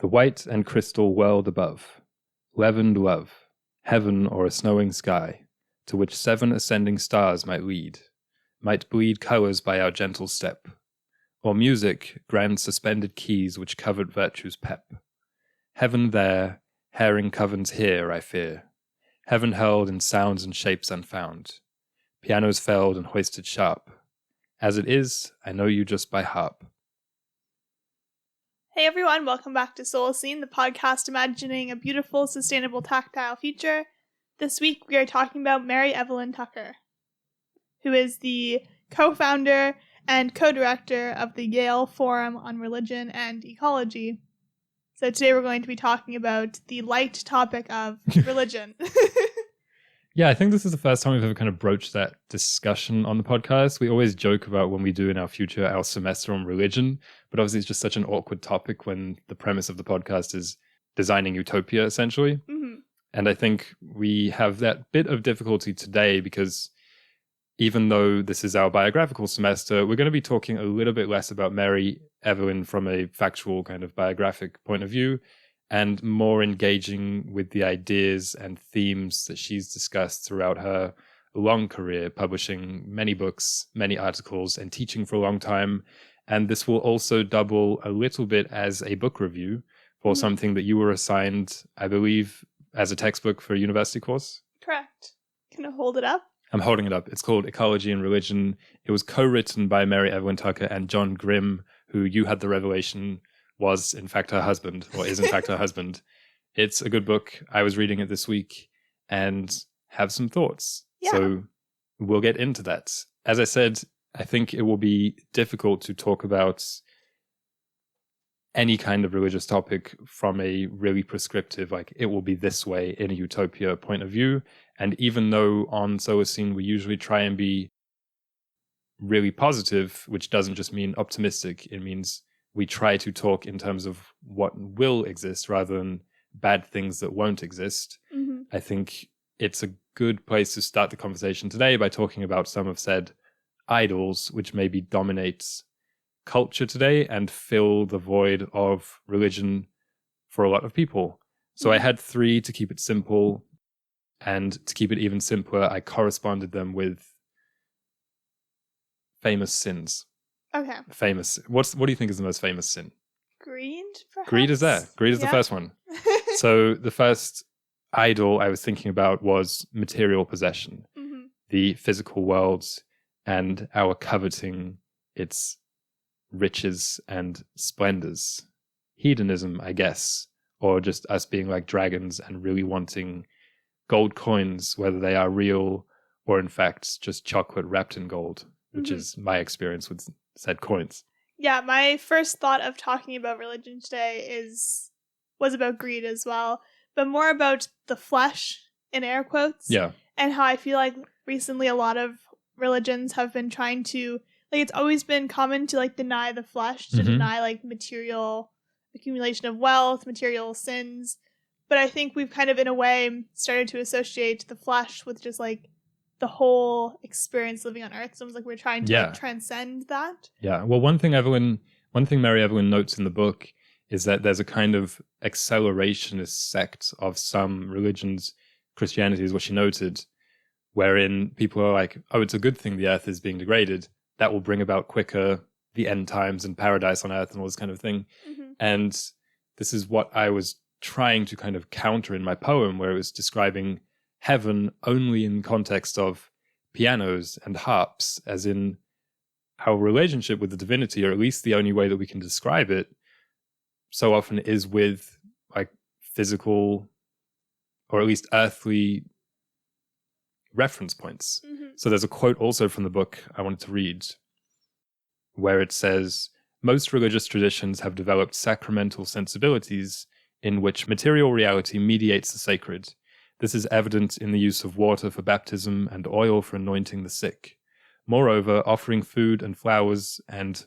The white and crystal world above, leavened love, heaven or a snowing sky, to which 7 ascending stars might lead, might bleed colours by our gentle step, or music, grand suspended keys which covered virtue's pep. Heaven there, herring covens here, I fear, heaven held in sounds and shapes unfound, pianos felled and hoisted sharp. As it is, I know you just by harp. Hey everyone, welcome back to Soul Scene, the podcast imagining a beautiful, sustainable, tactile future. This week we are talking about Mary Evelyn Tucker, who is the co-founder and co-director of the Yale Forum on Religion and Ecology. So today we're going to be talking about the light topic of religion. Yeah, I think this is the first time we've ever kind of broached that discussion on the podcast. We always joke about when we do in our future our semester on religion, but obviously it's just such an awkward topic when the premise of the podcast is designing utopia, essentially. Mm-hmm. And I think we have that bit of difficulty today because even though this is our biographical semester, we're going to be talking a little bit less about Mary Evelyn from a factual kind of biographic point of view, and more engaging with the ideas and themes that she's discussed throughout her long career, publishing many books, many articles, and teaching for a long time. And this will also double a little bit as a book review for something that you were assigned, I believe, as a textbook for a university course. Correct. Can I hold it up? I'm holding it up. It's called Ecology and Religion. It was co-written by Mary Evelyn Tucker and John Grimm, who you had the revelation was in fact her husband, or is in fact her husband. It's a good book. I was reading it this week and have some thoughts. Yeah. So we'll get into that. As I said, I think it will be difficult to talk about any kind of religious topic from a really prescriptive, like it will be this way in a utopia point of view. And even though on Solar Scene we usually try and be really positive, which doesn't just mean optimistic, it means we try to talk in terms of what will exist rather than bad things that won't exist. Mm-hmm. I think it's a good place to start the conversation today by talking about some have said idols, which maybe dominates culture today and fill the void of religion for a lot of people. So I had 3 to keep it simple, and to keep it even simpler, I corresponded them with famous sins. Okay. Famous. What do you think is the most famous sin? Greed, perhaps? Greed is there. Greed is the first one. So the first idol I was thinking about was material possession, the physical world, and our coveting its riches and splendors. Hedonism, I guess, or just us being like dragons and really wanting gold coins, whether they are real or in fact just chocolate wrapped in gold, which is my experience with said coins. Yeah, my first thought of talking about religion today was about greed as well, but more about the flesh, in air quotes. Yeah. And how I feel like recently a lot of religions have been trying to, like, it's always been common to like deny the flesh, to deny like material accumulation of wealth, material sins. But I think we've kind of in a way started to associate the flesh with just like the whole experience living on Earth. So it's like we're trying to like transcend that. Yeah. Well, one thing Mary Evelyn notes in the book is that there's a kind of accelerationist sect of some religions, Christianity is what she noted, wherein people are like, oh, it's a good thing the Earth is being degraded. That will bring about quicker the end times and paradise on Earth and all this kind of thing. Mm-hmm. And this is what I was trying to kind of counter in my poem, where it was describing heaven only in context of pianos and harps, as in our relationship with the divinity, or at least the only way that we can describe it, so often is with like physical or at least earthly reference points. Mm-hmm. So there's a quote also from the book I wanted to read where it says, most religious traditions have developed sacramental sensibilities in which material reality mediates the sacred. This is evident in the use of water for baptism and oil for anointing the sick. Moreover, offering food and flowers and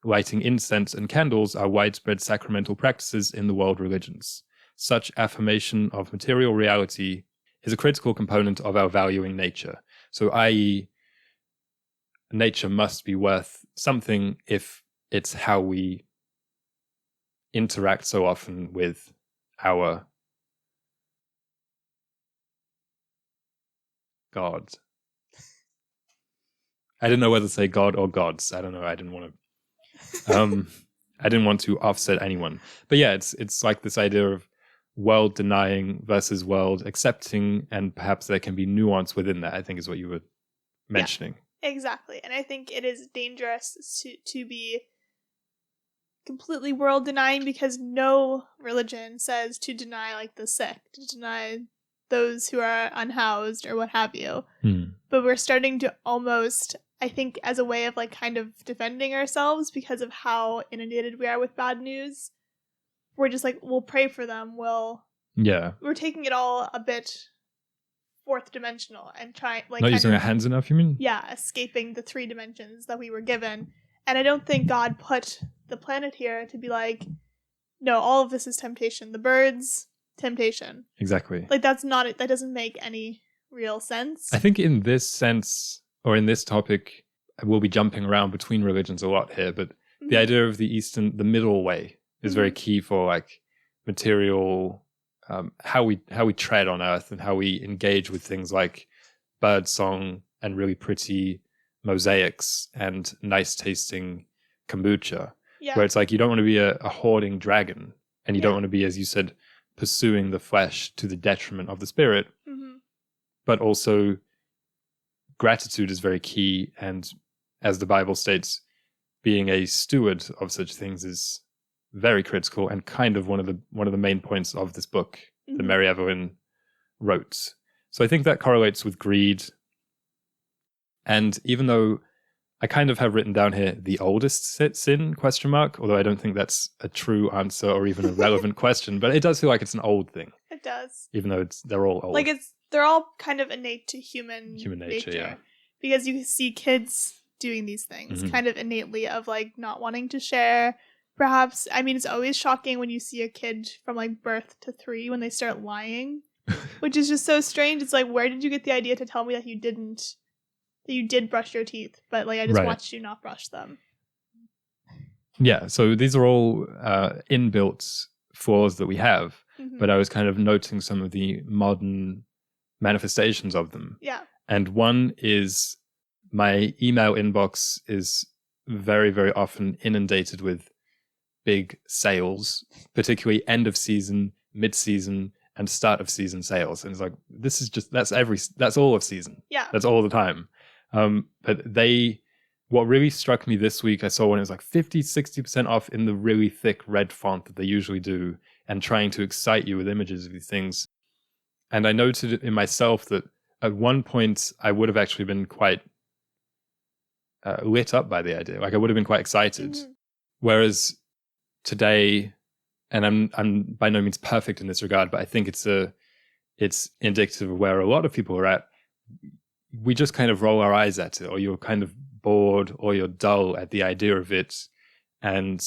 lighting incense and candles are widespread sacramental practices in the world religions. Such affirmation of material reality is a critical component of our valuing nature. So, i.e., nature must be worth something if it's how we interact so often with our God. I didn't know whether to say God or gods. I don't know. I didn't want to. I didn't want to offset anyone. But yeah, it's like this idea of world denying versus world accepting, and perhaps there can be nuance within that, I think is what you were mentioning. Yeah, exactly. And I think it is dangerous to be completely world denying, because no religion says to deny like the sick, to deny those who are unhoused or what have you. But we're starting to almost, I think, as a way of like kind of defending ourselves because of how inundated we are with bad news, we're just like, we'll pray for them. We're taking it all a bit fourth dimensional and trying like not using our hands enough, you mean? Yeah, escaping the 3 dimensions that we were given. And I don't think God put the planet here to be like, no, all of this is temptation. The birds, temptation. Exactly. Like that's not it. That doesn't make any real sense. I think in this sense, or in this topic, we'll be jumping around between religions a lot here, but the idea of the middle way is very key for like material, how we tread on earth and how we engage with things like bird song and really pretty mosaics and nice tasting kombucha, where it's like you don't want to be a hoarding dragon, and you don't want to be, as you said, pursuing the flesh to the detriment of the spirit. But also gratitude is very key, and as the Bible states, being a steward of such things is very critical and kind of one of the main points of this book that Mary Evelyn wrote. So I think that correlates with greed. And even though I kind of have written down here the oldest sin, ? Although I don't think that's a true answer or even a relevant question, but it does feel like it's an old thing. It does. Even though they're all old. Like they're all kind of innate to human nature. Yeah. Because you see kids doing these things kind of innately, of like not wanting to share. Perhaps, I mean, it's always shocking when you see a kid from like birth to 3 when they start lying, which is just so strange. It's like, where did you get the idea to tell me that you did brush your teeth, but like I just watched you not brush them? Yeah, so these are all inbuilt flaws that we have, but I was kind of noting some of the modern manifestations of them. Yeah. And one is my email inbox is very, very often inundated with big sales, particularly end of season, mid-season, and start of season sales. And it's like, that's all of season. Yeah. That's all the time. But what really struck me this week, I saw when it was like 50-60% off in the really thick red font that they usually do, and trying to excite you with images of these things. And I noted it in myself that at one point I would have actually been quite lit up by the idea. Like I would have been quite excited. Whereas today, and I'm by no means perfect in this regard, but I think it's indicative of where a lot of people are at. We just kind of roll our eyes at it, or you're kind of bored, or you're dull at the idea of it. And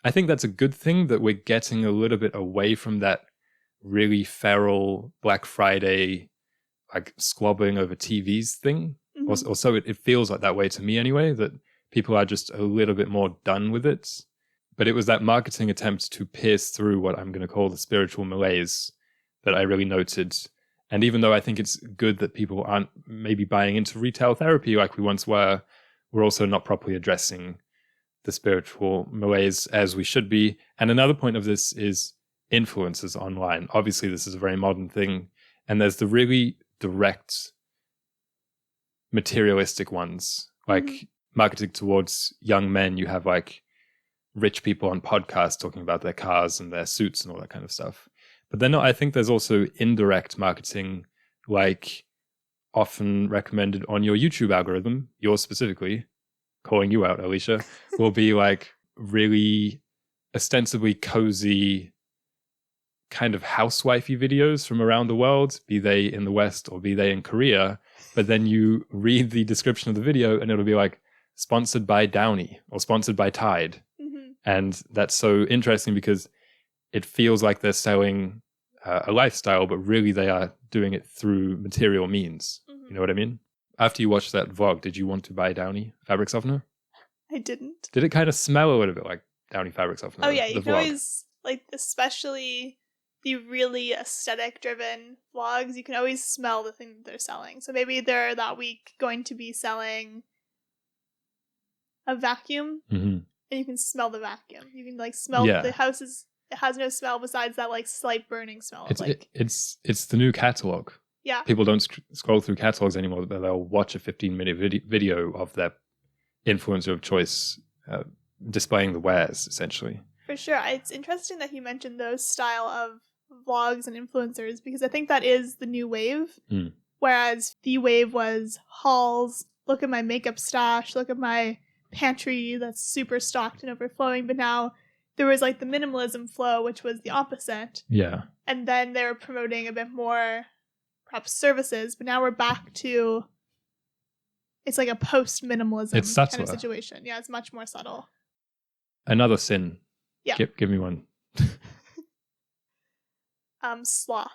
I think that's a good thing, that we're getting a little bit away from that really feral Black Friday, like squabbling over TVs thing. Or so it feels like that way to me anyway, that people are just a little bit more done with it. But it was that marketing attempt to pierce through what I'm going to call the spiritual malaise that I really noted. And even though I think it's good that people aren't maybe buying into retail therapy like we once were, we're also not properly addressing the spiritual malaise as we should be. And another point of this is influencers online. Obviously, this is a very modern thing. And there's the really direct materialistic ones, like marketed towards young men. You have like rich people on podcasts talking about their cars and their suits and all that kind of stuff. But then I think there's also indirect marketing, like often recommended on your YouTube algorithm, yours specifically, calling you out, Alicia, will be like really ostensibly cozy kind of housewifey videos from around the world, be they in the West or be they in Korea. But then you read the description of the video and it'll be like sponsored by Downy or sponsored by Tide. And that's so interesting because it feels like they're selling a lifestyle, but really they are doing it through material means. You know what I mean? After you watched that vlog, did you want to buy Downy fabric softener? I didn't. Did it kind of smell a little bit like Downy fabric softener? Oh yeah, you can always like especially the really aesthetic driven vlogs, you can always smell the thing that they're selling. So maybe they're that week going to be selling a vacuum, and you can smell the vacuum. You can like smell the house it has no smell besides that like slight burning smell. It's the new catalog. Yeah. People don't scroll through catalogs anymore, but they'll watch a 15-minute video of their influencer of choice displaying the wares, essentially. For sure. It's interesting that you mentioned those style of vlogs and influencers, because I think that is the new wave. Whereas the wave was hauls, look at my makeup stash, look at my pantry that's super stocked and overflowing. But now there was like the minimalism flow, which was the opposite. Yeah. And then they were promoting a bit more perhaps services, but now we're back to it's like a post-minimalism kind of situation. Yeah, it's much more subtle. Another sin. Yeah. Give me one. Sloth.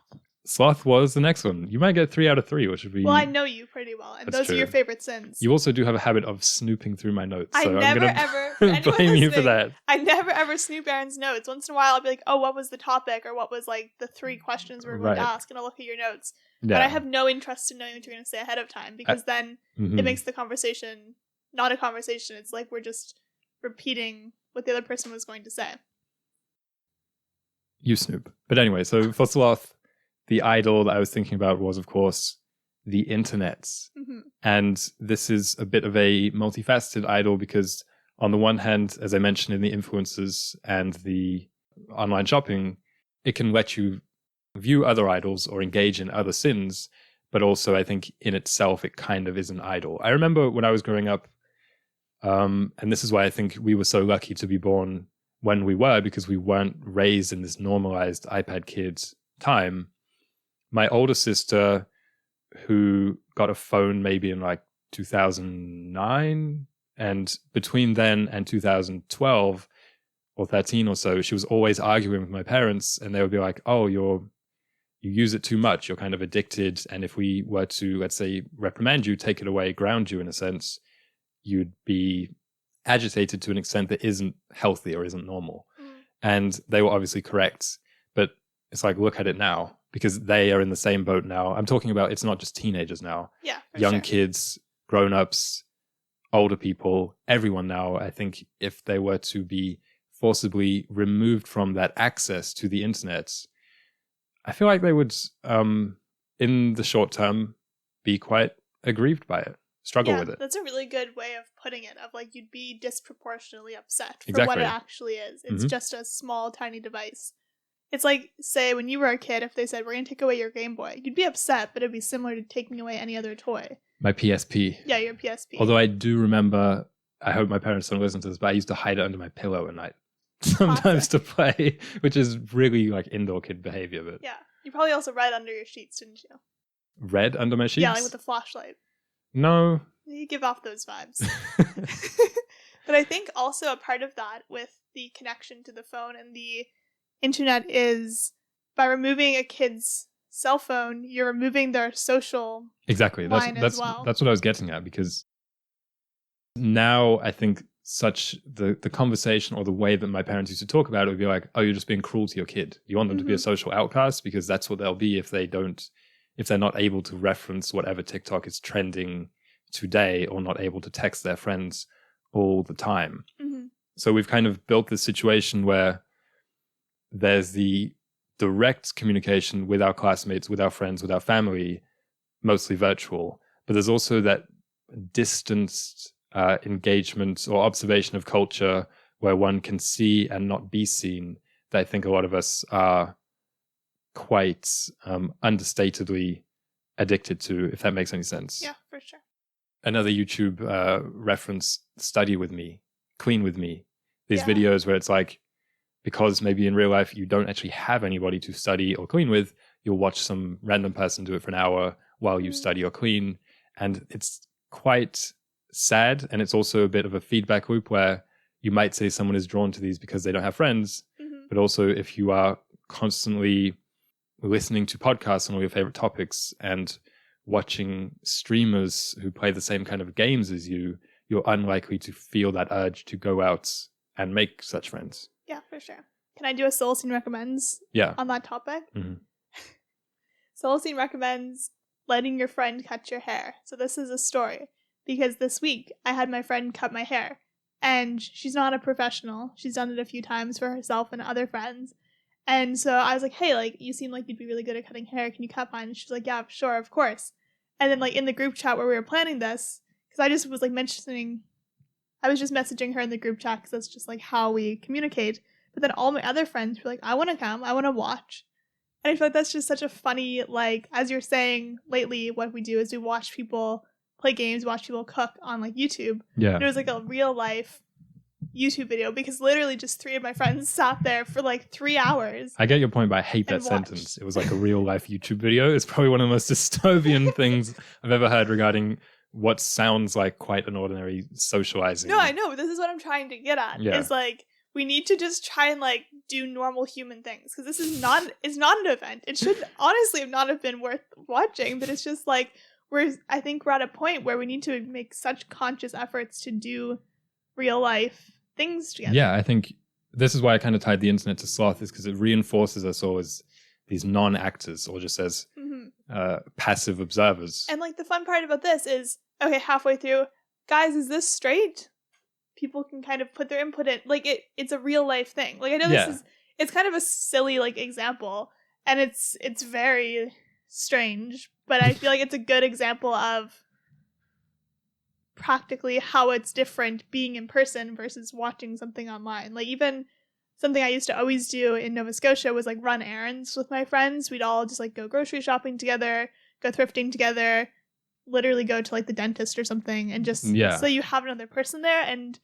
Sloth was the next one. You might get 3 out of 3, which would be... Well, I know you pretty well, and those are your favorite sins. You also do have a habit of snooping through my notes. I so never I'm going to blame you for that. I never ever snoop Aaron's notes. Once in a while, I'll be like, oh, what was the topic? Or what was like the 3 questions we were going to ask? And I'll look at your notes. Yeah. But I have no interest in knowing what you're going to say ahead of time, because then it makes the conversation not a conversation. It's like we're just repeating what the other person was going to say. You snoop. But anyway, so for sloth, the idol that I was thinking about was, of course, the internet. And this is a bit of a multifaceted idol because on the one hand, as I mentioned in the influencers and the online shopping, it can let you view other idols or engage in other sins. But also, I think in itself, it kind of is an idol. I remember when I was growing up, and this is why I think we were so lucky to be born when we were, because we weren't raised in this normalized iPad kids time. My older sister, who got a phone maybe in like 2009, and between then and 2012 or 13 or so, she was always arguing with my parents, and they would be like, oh, you use it too much, you're kind of addicted, and if we were to, let's say, reprimand you, take it away, ground you in a sense, you'd be agitated to an extent that isn't healthy or isn't normal. And they were obviously correct, but it's like, look at it now, because they are in the same boat now. I'm talking about, it's not just teenagers now. Yeah, young kids, grown-ups, older people, everyone now. I think if they were to be forcibly removed from that access to the internet, I feel like they would, in the short term, be quite aggrieved by it, struggle with it. That's a really good way of putting it, of like, you'd be disproportionately upset for what it actually is. It's just a small, tiny device. It's like, say, when you were a kid, if they said, we're going to take away your Game Boy, you'd be upset, but it'd be similar to taking away any other toy. My PSP. Yeah, your PSP. Although I do remember, I hope my parents don't listen to this, but I used to hide it under my pillow at night sometimes to play, which is really like indoor kid behavior. But yeah, you probably also read under your sheets, didn't you? Read under my sheets? Yeah, like with a flashlight. No. You give off those vibes. But I think also a part of that with the connection to the phone and the internet is by removing a kid's cell phone, you're removing their social line as well. That's what I was getting at, because now I think the conversation or the way that my parents used to talk about it would be like, oh, you're just being cruel to your kid. You want them to be a social outcast, because that's what they'll be if they're not able to reference whatever TikTok is trending today, or not able to text their friends all the time. So we've kind of built this situation where there's the direct communication with our classmates, with our friends, with our family, mostly virtual. But there's also that distanced engagement or observation of culture where one can see and not be seen, that I think a lot of us are quite understatedly addicted to, if that makes any sense. Yeah, for sure. Another YouTube reference, study with me, clean with me. These videos where it's like, because maybe in real life you don't actually have anybody to study or clean with, you'll watch some random person do it for an hour while you study or clean. And it's quite sad. And it's also a bit of a feedback loop where you might say someone is drawn to these because they don't have friends. But also if you are constantly listening to podcasts on all your favorite topics and watching streamers who play the same kind of games as you, you're unlikely to feel that urge to go out and make such friends. Yeah, for sure. Can I do a Solacene recommends Yeah. on that topic? Mhm. Solacene recommends letting your friend cut your hair. So this is a story because this week I had my friend cut my hair, and she's not a professional. She's done it a few times for herself and other friends. And so I was like, hey, like, you seem like you'd be really good at cutting hair. Can you cut mine? And she's like, yeah, sure, of course. And then, like, in the group chat where we were planning this, because I just was, like, I was just messaging her in the group chat because that's just, like, how we communicate. But then all my other friends were like, I want to come. I want to watch. And I feel like that's just such a funny, like, as you're saying, lately what we do is we watch people play games, watch people cook on, like, YouTube. Yeah. And it was, like, a real-life YouTube video because literally just 3 of my friends sat there for like 3 hours. I get your point, but I hate that sentence. It was like a real life YouTube video. It's probably one of the most dystopian things I've ever heard regarding what sounds like quite an ordinary socializing. No, I know, but this is what I'm trying to get at. Yeah. Is like we need to just try and like do normal human things because this is not an event. It should honestly not have been worth watching, but it's just like I think we're at a point where we need to make such conscious efforts to do real life things together. Yeah, I think this is why I kind of tied the internet to sloth, is because it reinforces us all as these non-actors or just as passive observers. And like the fun part about this is, okay, halfway through, guys, is this straight? People can kind of put their input in. Like it's a real life thing. Like I know it's kind of a silly like example, and it's very strange, but I feel like it's a good example of practically how it's different being in person versus watching something online. Like even something I used to always do in Nova Scotia was like run errands with my friends. We'd all just like go grocery shopping together, go thrifting together, literally go to like the dentist or something, and just so you have another person there. And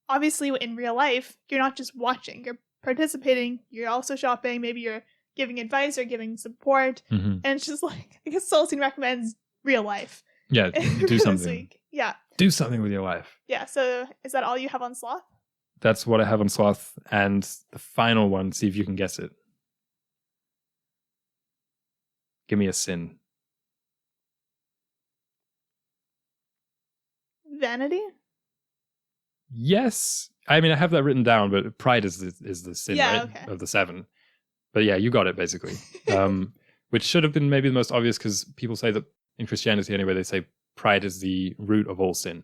obviously in real life, you're not just watching, you're participating, you're also shopping, maybe you're giving advice or giving support. And it's just like, I guess Solacene recommends real life. Yeah, do something. Yeah. Do something with your life. Yeah, so is that all you have on sloth? That's what I have on sloth. And the final one, see if you can guess it. Give me a sin. Vanity? Yes. I mean, I have that written down, but pride is the sin, right? Okay. Of the 7. But yeah, you got it, basically. Which should have been maybe the most obvious, because people say that in Christianity anyway, they say pride is the root of all sin.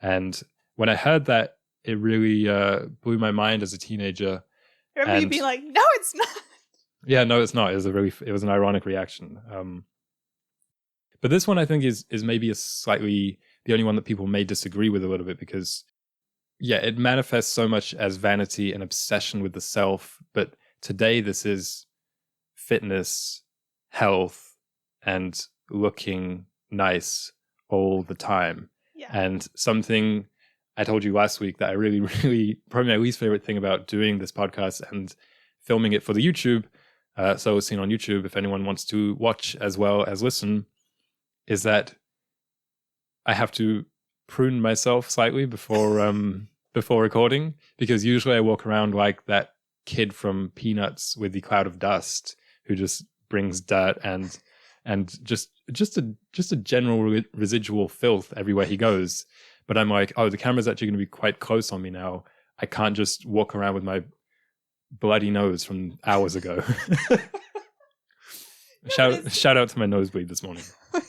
And when I heard that, it really blew my mind as a teenager. I remember you being like, no, it's not. Yeah, no, it's not. It was an ironic reaction. But this one I think is maybe the only one that people may disagree with a little bit, because yeah, it manifests so much as vanity and obsession with the self. But today this is fitness, health, and looking nice all the time. Yeah. And something I told you last week that I really, really, probably my least favorite thing about doing this podcast and filming it for the YouTube, so it was seen on YouTube if anyone wants to watch as well as listen, is that I have to prune myself slightly before recording, because usually I walk around like that kid from Peanuts with the cloud of dust who just brings dirt and just a general residual filth everywhere he goes. But I'm like, oh, the camera's actually going to be quite close on me now. I can't just walk around with my bloody nose from hours ago. Shout out to my nosebleed this morning. Oh my gosh.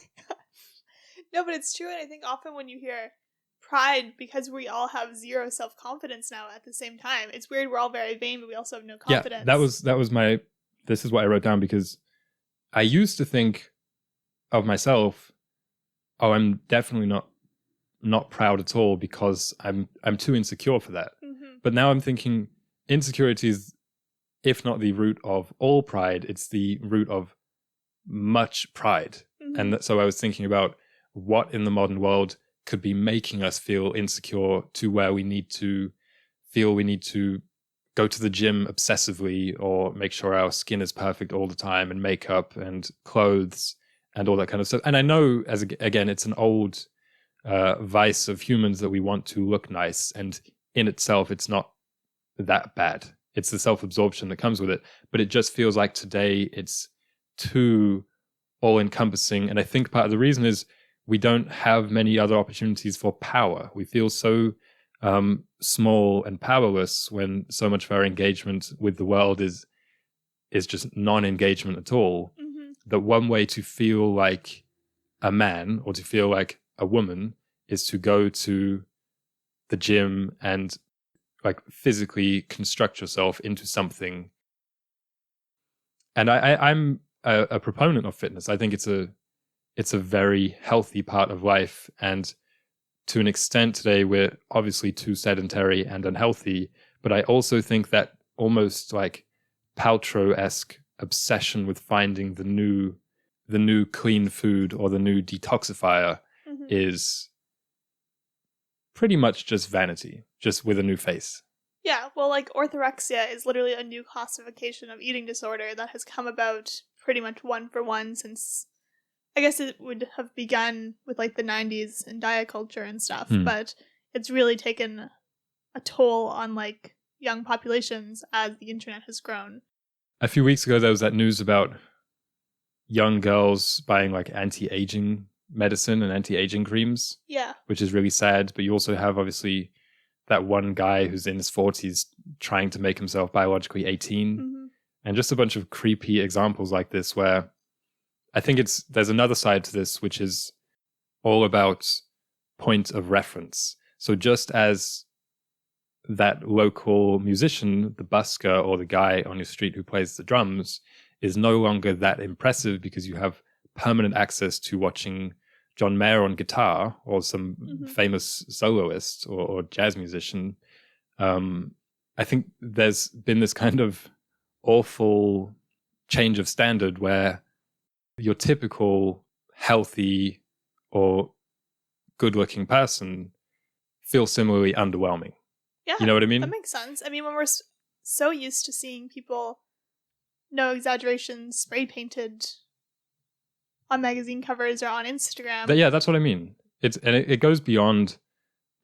No, but it's true. And I think often when you hear pride, because we all have zero self-confidence now at the same time, it's weird. We're all very vain, but we also have no confidence. Yeah, that was my, this is what I wrote down, because I used to think of myself, oh, I'm definitely not proud at all because I'm too insecure for that. But now I'm thinking insecurity is, if not the root of all pride, it's the root of much pride. And so I was thinking about what in the modern world could be making us feel insecure to where we need to feel we need to go to the gym obsessively or make sure our skin is perfect all the time, and makeup and clothes and all that kind of stuff. And I know, again, it's an old vice of humans that we want to look nice, and in itself it's not that bad. It's the self-absorption that comes with it, but it just feels like today it's too all-encompassing. And I think part of the reason is we don't have many other opportunities for power. We feel so small and powerless when so much of our engagement with the world is just non-engagement at all. Mm-hmm. That one way to feel like a man or to feel like a woman is to go to the gym and like physically construct yourself into something. And I'm a proponent of fitness. I think it's a very healthy part of life. And to an extent today, we're obviously too sedentary and unhealthy. But I also think that almost like Paltrow-esque obsession with finding the new clean food or the new detoxifier is pretty much just vanity, just with a new face. Yeah, well, like orthorexia is literally a new classification of eating disorder that has come about pretty much one for one since, I guess it would have begun with like the 90s and diet culture and stuff, but it's really taken a toll on like young populations as the internet has grown. A few weeks ago, there was that news about young girls buying like anti-aging medicine and anti-aging creams. Yeah. Which is really sad. But you also have obviously that one guy who's in his 40s trying to make himself biologically 18. And just a bunch of creepy examples like this where I think there's another side to this, which is all about point of reference. So just as that local musician, the busker or the guy on your street who plays the drums is no longer that impressive because you have permanent access to watching John Mayer on guitar or some famous soloist or jazz musician. I think there's been this kind of awful change of standard where your typical healthy or good-looking person feels similarly underwhelming. Yeah, you know what I mean? That makes sense. I mean, when we're so used to seeing people, no exaggeration, spray painted on magazine covers or on Instagram. Yeah, that's what I mean. It goes beyond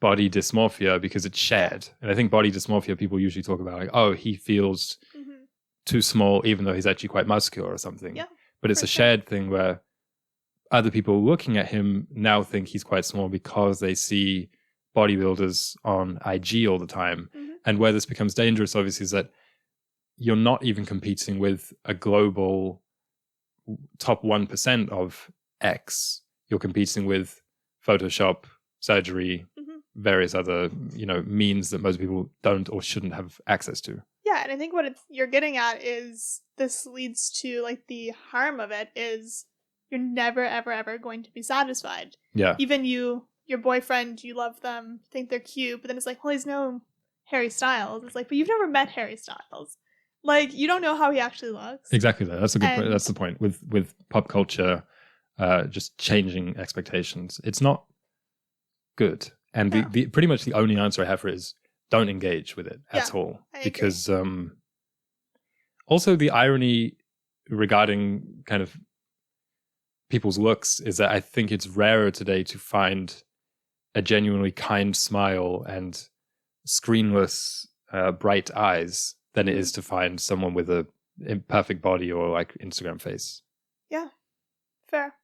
body dysmorphia because it's shared. And I think body dysmorphia, people usually talk about like, oh, he feels too small even though he's actually quite muscular or something. Yeah, but it's a shared thing where other people looking at him now think he's quite small because they see bodybuilders on IG all the time. And where this becomes dangerous, obviously, is that you're not even competing with a global top 1% of X. You're competing with Photoshop, surgery, various other, means that most people don't or shouldn't have access to. Yeah, and I think what you're getting at is this leads to like the harm of it is you're never, ever, ever going to be satisfied. Yeah. Even your boyfriend, you love them, think they're cute, but then it's like, well, he's no Harry Styles. It's like, but you've never met Harry Styles. Like, you don't know how he actually looks. Exactly that. That's a good point. That's the point with pop culture, just changing expectations. It's not good. And the pretty much the only answer I have for it is don't engage with it at all. Because also the irony regarding kind of people's looks is that I think it's rarer today to find a genuinely kind smile and screenless bright eyes than it is to find someone with a imperfect body or like Instagram face. Yeah, fair.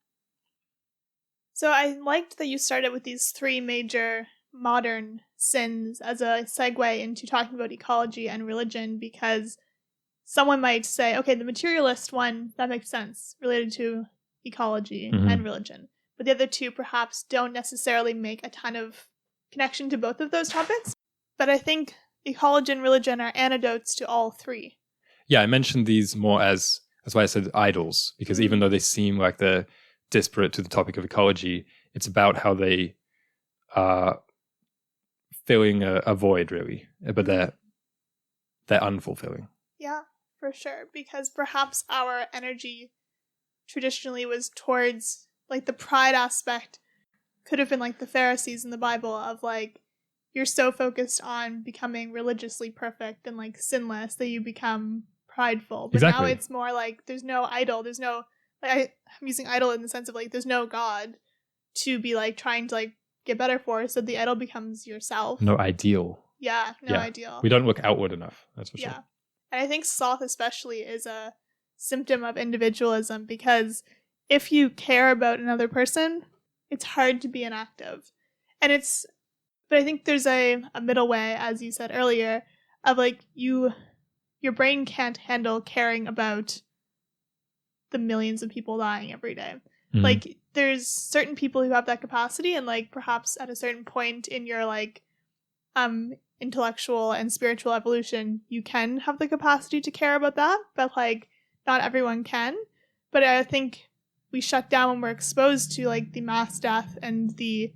So I liked that you started with these 3 major modern sins as a segue into talking about ecology and religion, because someone might say, okay, the materialist one, that makes sense, related to ecology and religion. But the other 2 perhaps don't necessarily make a ton of connection to both of those topics. But I think ecology and religion are antidotes to all 3. Yeah, I mentioned these more that's why I said idols, because even though they seem like they're disparate to the topic of ecology, it's about how they are filling a void, really, but they're unfulfilling. Yeah, for sure, because perhaps our energy traditionally was towards like the pride aspect. Could have been like the Pharisees in the Bible of like, you're so focused on becoming religiously perfect and like sinless that you become prideful. But now it's more like there's no idol. There's no, like, I'm using idol in the sense of like there's no God to be like trying to like get better for. So the idol becomes yourself. No ideal. Yeah, no ideal. We don't look outward enough. That's for sure. Yeah. And I think sloth especially is a symptom of individualism, because if you care about another person, it's hard to be inactive. And it's But I think there's a middle way, as you said earlier, of like your brain can't handle caring about the millions of people dying every day. Mhm. Like there's certain people who have that capacity, and like perhaps at a certain point in your like intellectual and spiritual evolution, you can have the capacity to care about that, but like not everyone can. But I think we shut down when we're exposed to like the mass death and the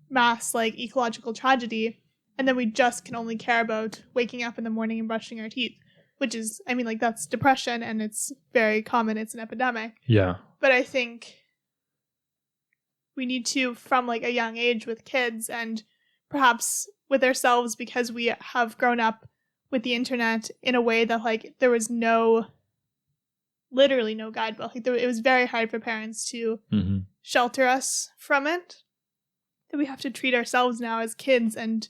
mass like ecological tragedy, and then we just can only care about waking up in the morning and brushing our teeth, which is, I mean, like that's depression and it's very common, it's an epidemic. Yeah. But I think we need to, from like a young age with kids and perhaps with ourselves, because we have grown up with the internet in a way that like there was literally no guidebook. Like it was very hard for parents to shelter us from it. That we have to treat ourselves now as kids and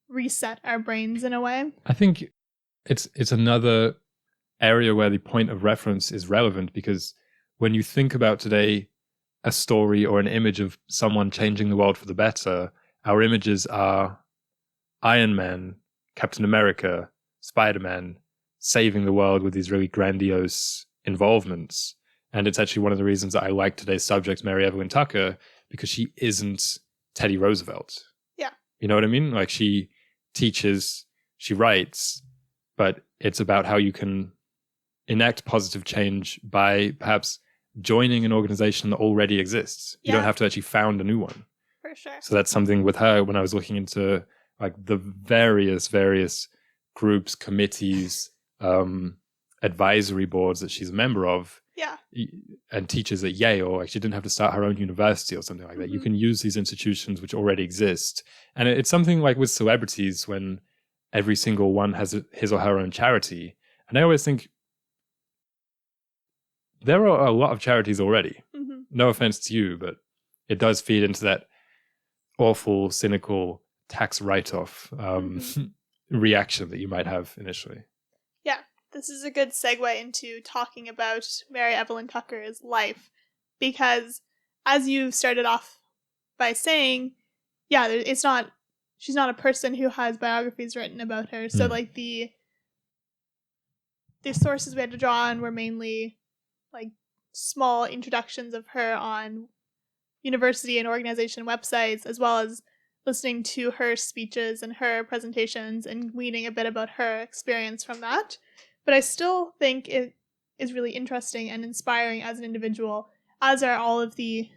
reset our brains in a way. I think it's another area where the point of reference is relevant, because when you think about today a story or an image of someone changing the world for the better, our images are Iron Man, Captain America, Spider-Man saving the world with these really grandiose involvements. And it's actually one of the reasons that I like today's subject, Mary Evelyn Tucker, because she isn't Teddy Roosevelt. Yeah. You know what I mean? Like she teaches, she writes, but it's about how you can enact positive change by perhaps joining an organization that already exists. You don't have to actually found a new one. For sure. So that's something with her when I was looking into like the various groups, committees, advisory boards that she's a member of. Yeah. And teaches at Yale. Like she didn't have to start her own university or something like that. You can use these institutions which already exist. And it's something like with celebrities when every single one has his or her own charity. And I always think there are a lot of charities already. No offense to you, but it does feed into that awful, cynical tax write-off reaction that you might have initially. Yeah, this is a good segue into talking about Mary Evelyn Tucker's life, because as you started off by saying, she's not a person who has biographies written about her. So like the sources we had to draw on were mainly like small introductions of her on university and organization websites, as well as listening to her speeches and her presentations and gleaning a bit about her experience from that. But I still think it is really interesting and inspiring as an individual, as are all of the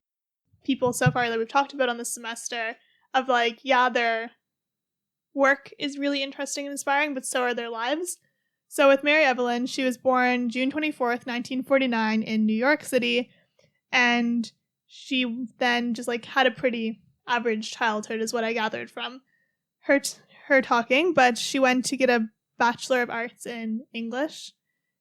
people so far that we've talked about on this semester, of like, their work is really interesting and inspiring, but so are their lives. So with Mary Evelyn, she was born June 24th, 1949 in New York City, and she then just like had a pretty average childhood is what I gathered from her talking, but she went to get a Bachelor of Arts in English.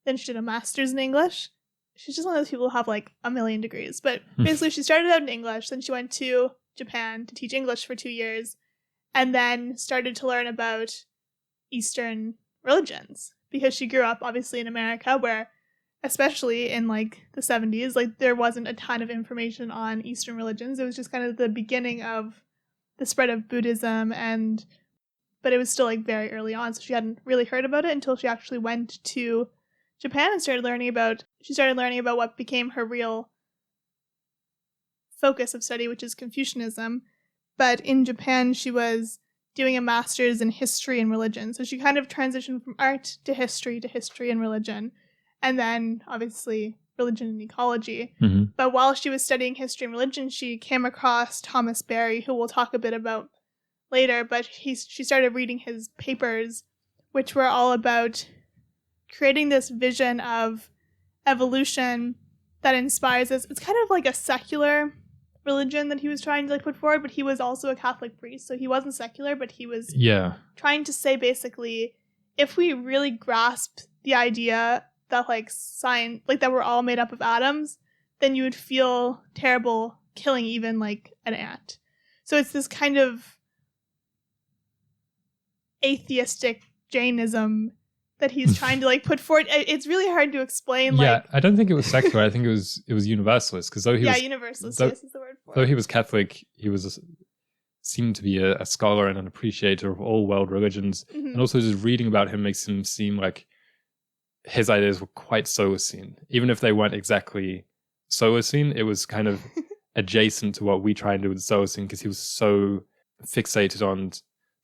Then she did a master's in English. She's just one of those people who have like a million degrees. But basically she started out in English, then she went to Japan to teach English for 2 years, and then started to learn about Eastern religions, because she grew up obviously in America, where especially in like the 70s, like there wasn't a ton of information on Eastern religions. It was just kind of the beginning of the spread of Buddhism, but it was still like very early on, so she hadn't really heard about it until she actually went to Japan and started learning about what became her real focus of study, which is Confucianism. But in Japan, she was doing a master's in history and religion. So she kind of transitioned from art to history and religion. And then obviously religion and ecology. But while she was studying history and religion, she came across Thomas Berry, who we'll talk a bit about later. But she started reading his papers, which were all about creating this vision of evolution that inspires us. It's kind of like a secular religion that he was trying to like put forward, but he was also a Catholic priest, so he wasn't secular, but he was trying to say basically, if we really grasp the idea that like science, like that we're all made up of atoms, then you would feel terrible killing even like an ant. So it's this kind of atheistic Jainism that he's trying to like put forward. It's really hard to explain. I don't think it was secular. I think it was universalist, because though he was universalist. Yes, is the word for it. Though he was Catholic, he was seemed to be a scholar and an appreciator of all world religions. And also just reading about him makes him seem like his ideas were quite Solacene. Even if they weren't exactly Solacene, it was kind of adjacent to what we try and do with Solacene, because he was so fixated on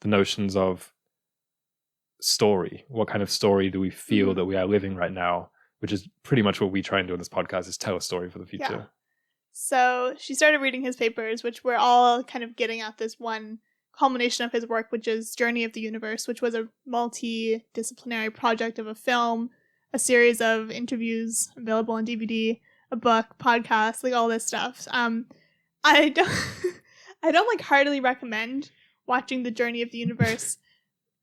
the notions of story. What kind of story do we feel that we are living right now? Which is pretty much what we try and do on this podcast, is tell a story for the future. Yeah. So she started reading his papers, which were all kind of getting at this one culmination of his work, which is Journey of the Universe, which was a multidisciplinary project of a film, a series of interviews available on DVD, a book, podcast, like all this stuff. I don't like heartily recommend watching the Journey of the Universe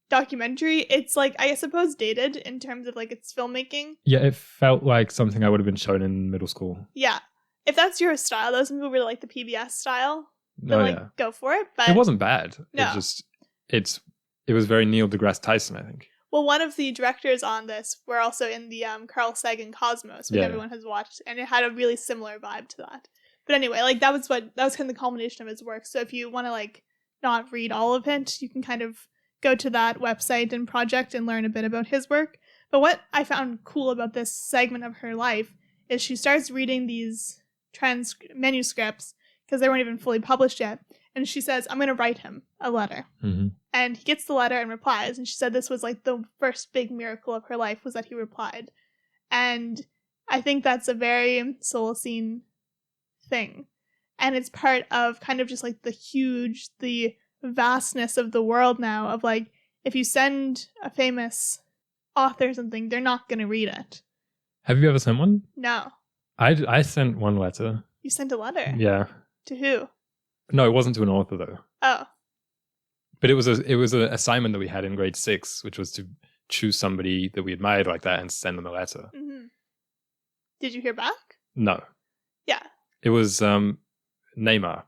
documentary. It's like, I suppose, dated in terms of like its filmmaking. Yeah, it felt like something I would have been shown in middle school. Yeah. If that's your style, those people really like the PBS style, then go for it. But it wasn't bad. No. It was very Neil deGrasse Tyson, I think. Well, one of the directors on this were also in the Carl Sagan Cosmos, which everyone has watched, and it had a really similar vibe to that. But anyway, like that was kind of the culmination of his work. So if you want to like not read all of it, you can kind of go to that website and project and learn a bit about his work. But what I found cool about this segment of her life is she starts reading these manuscripts, because they weren't even fully published yet, and she says, I'm going to write him a letter. And he gets the letter and replies, and she said this was like the first big miracle of her life, was that he replied. And I think that's a very Solacene thing, and it's part of kind of just like the vastness of the world now, of like, if you send a famous author something, they're not going to read it. Have you ever sent one? No. I sent one letter. You sent a letter? Yeah. To who? No, it wasn't to an author though. Oh. But it was an assignment that we had in grade 6, which was to choose somebody that we admired like that and send them a letter. Did you hear back? No. Yeah. It was Neymar.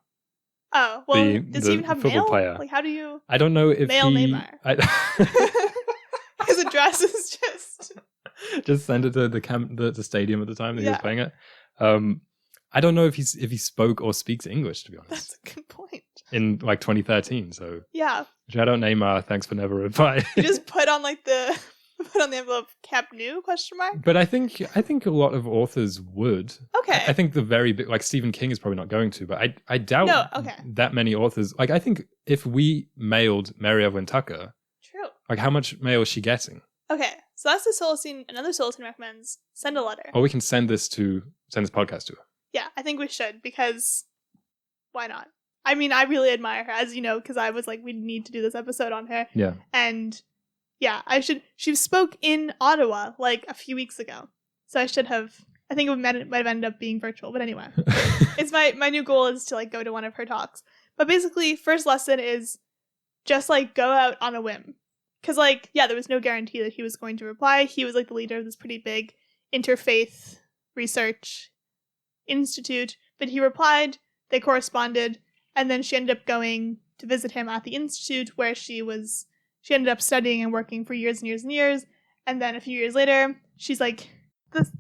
Oh, well, does he even have mail? Player. Like, how do you... I don't know if mail Neymar? His address is just send it to the stadium at the time that he was playing it. I don't know if he spoke or speaks English, to be honest. That's a good point. In like 2013, so yeah. Shout out Neymar, thanks for never replying. You just put on like the envelope Cap New ? But I think a lot of authors would. Okay. I think the very big, like Stephen King is probably not going to, but I doubt that many authors. Like I think if we mailed Mary Evelyn Tucker, true. Like how much mail is she getting? Okay, so that's the Solacene. Another Solacene recommends send a letter. Or we can send this podcast to her. Yeah, I think we should, because why not? I mean, I really admire her, as you know, because I was like, we need to do this episode on her. Yeah. And yeah, she spoke in Ottawa like a few weeks ago. So I should have, I think it might have ended up being virtual, but anyway. It's my new goal is to like go to one of her talks. But basically, first lesson is just like go out on a whim. Because like, yeah, there was no guarantee that he was going to reply. He was like the leader of this pretty big interfaith research institute, but he replied, they corresponded, and then she ended up going to visit him at the institute, where she ended up studying and working for years and years and years, and then a few years later, she's like,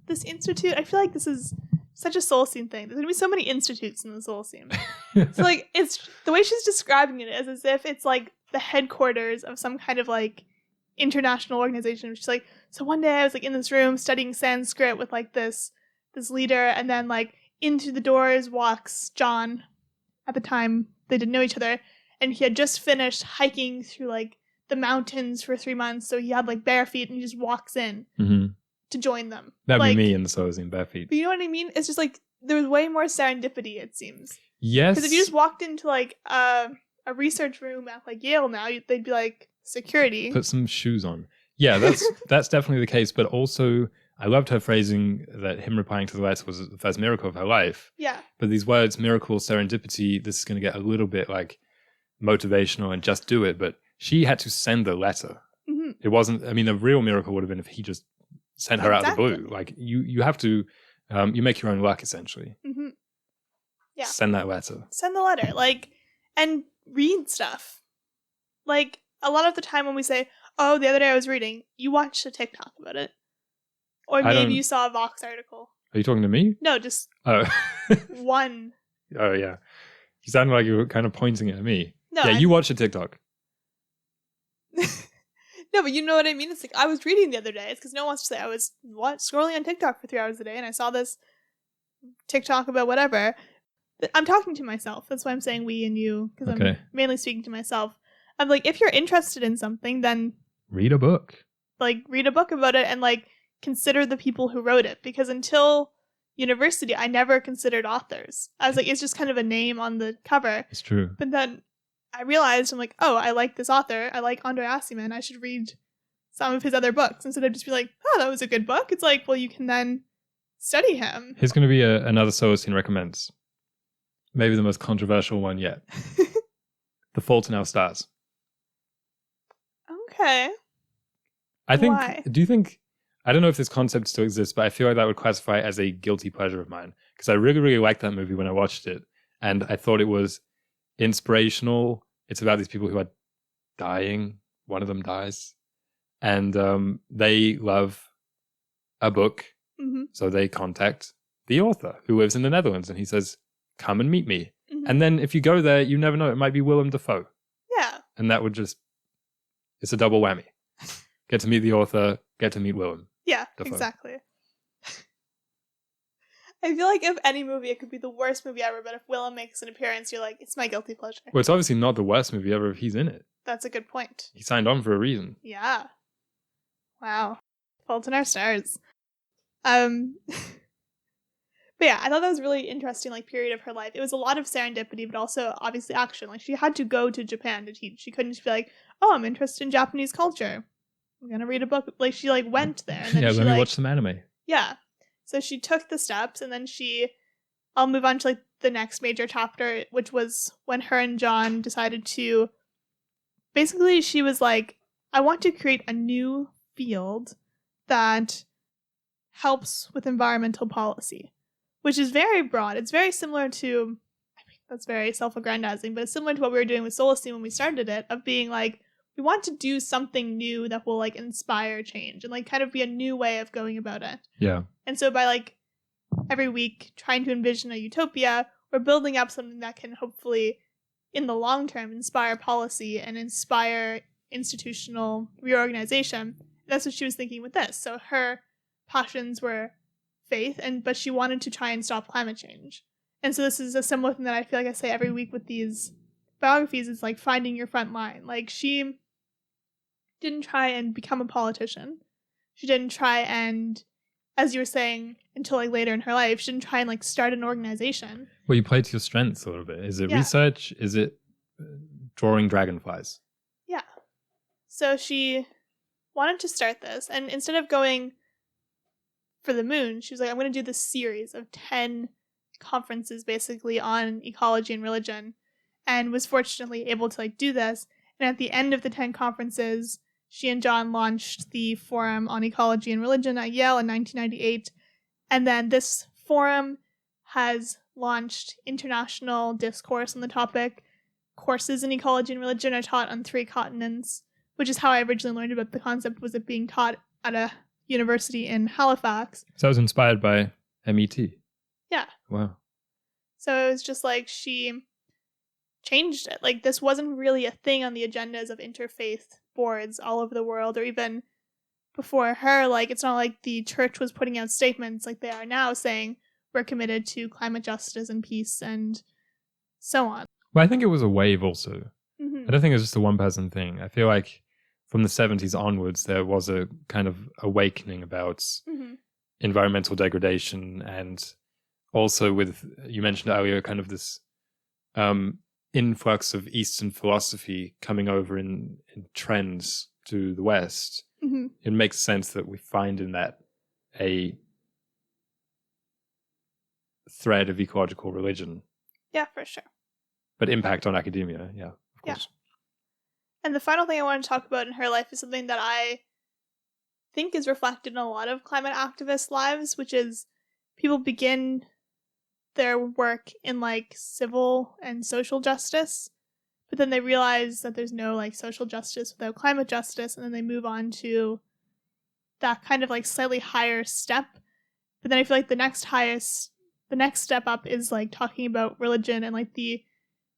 this institute, I feel like this is such a Solacene thing. There's gonna be so many institutes in the Solacene. So like, it's the way she's describing it is as if it's like the headquarters of some kind of like international organization. She's like, so one day I was like in this room studying Sanskrit with like this leader, and then like into the doors walks John. At the time they didn't know each other, and he had just finished hiking through like the mountains for 3 months, so he had like bare feet, and he just walks in to join them. That'd like, be me in the Solacene bare feet. But you know what I mean? It's just like there was way more serendipity, it seems. Yes. Because if you just walked into like a research room at like Yale now, they'd be like, security. Put some shoes on. Yeah, that's definitely the case. But also, I loved her phrasing that him replying to the letter was the first miracle of her life. Yeah. But these words, miracle, serendipity, this is going to get a little bit like motivational and just do it. But she had to send the letter. Mm-hmm. It wasn't, I mean, a real miracle would have been if he just sent her out of the blue. Like you have to, you make your own luck essentially. Mm-hmm. Yeah. Send that letter. Send the letter. Like, and read stuff. Like, a lot of the time when we say, oh, the other day I was reading, you watched a TikTok about it. Or maybe you saw a Vox article. Are you talking to me? No, just oh. one. Oh, yeah. You sounded like you were kind of pointing at me. No, Yeah, you watch a TikTok. No, but you know what I mean? It's like I was reading the other day. It's because no one wants to say I was scrolling on TikTok for 3 hours a day and I saw this TikTok about whatever. But I'm talking to myself. That's why I'm saying we and you, because Okay. I'm mainly speaking to myself. I'm like, if you're interested in something, then Read a book. like read a book about it and like consider the people who wrote it. Because until university, I never considered authors. I was like, it's just kind of a name on the cover. It's true. But then I realized, I'm like, oh, I like this author. I like Andre Aciman. I should read some of his other books instead of just be like, oh, that was a good book. It's like, well, you can then study him. Here's going to be another Solacene recommends. Maybe the most controversial one yet. The Fault in Our Stars. Okay. I think. Why? Do you think? I don't know if this concept still exists, but I feel like that would classify as a guilty pleasure of mine because I really, really liked that movie when I watched it, and I thought it was inspirational. It's about these people who are dying. One of them dies, and they love a book, so they contact the author who lives in the Netherlands, and he says, "Come and meet me." And then if you go there, you never know; it might be Willem Dafoe. Yeah. And that would just—it's a double whammy. Get to meet the author, get to meet Willem. Yeah, Dafoe. exactly. I feel like if any movie, it could be the worst movie ever, but if Willem makes an appearance, you're like, it's my guilty pleasure. Well, it's obviously not the worst movie ever if he's in it. That's a good point. He signed on for a reason. Yeah. Wow. Fault in Our Stars. But yeah, I thought that was a really interesting, like, period of her life. It was a lot of serendipity, but also obviously action. Like, she had to go to Japan to teach. She couldn't just be like, oh, I'm interested in Japanese culture. I'm gonna read a book. Like, she like went there. And then Yeah, she, let me like, watch some anime. Yeah. So she took the steps, and then I'll move on to like the next major chapter, which was when her and John decided to, basically she was like, I want to create a new field that helps with environmental policy, which is very broad. It's very similar to, I mean, that's very self-aggrandizing, but it's similar to what we were doing with Solacene when we started it, of being like, we want to do something new that will like inspire change and like kind of be a new way of going about it. Yeah. And so by like every week trying to envision a utopia, we're building up something that can hopefully in the long term inspire policy and inspire institutional reorganization. That's what she was thinking with this. So her passions were faith, but she wanted to try and stop climate change. And so this is a similar thing that I feel like I say every week with these biographies, is like finding your front line. Like, she didn't try and become a politician. She didn't try and, as you were saying, until like later in her life, she didn't try and like start an organization. Well, you play to your strengths a little bit. Is it research? Is it drawing dragonflies? Yeah. So she wanted to start this, and instead of going for the moon, she was like, I'm going to do this series of 10 conferences basically on ecology and religion, and was fortunately able to like do this. And at the end of the 10 conferences, she and John launched the Forum on Ecology and Religion at Yale in 1998. And then this forum has launched international discourse on the topic. Courses in ecology and religion are taught on 3 continents, which is how I originally learned about the concept, was it being taught at a university in Halifax. So I was inspired by MET. Yeah. Wow. So it was just like she changed it. Like, this wasn't really a thing on the agendas of interfaith boards all over the world, or even before her. Like, it's not like the church was putting out statements like they are now saying we're committed to climate justice and peace and so on. Well, I think it was a wave also. Mm-hmm. I don't think it was just a one-person thing. I feel like from the 70s onwards, there was a kind of awakening about environmental degradation, and also with, you mentioned earlier, kind of this influx of Eastern philosophy coming over in trends to the West. Mm-hmm. It makes sense that we find in that a thread of ecological religion. Yeah, for sure. But impact on academia, yeah, of course. Yeah. And the final thing I want to talk about in her life is something that I think is reflected in a lot of climate activists' lives, which is people begin their work in like civil and social justice, but then they realize that there's no like social justice without climate justice, and then they move on to that kind of like slightly higher step. But then I feel like the next step up is like talking about religion and like the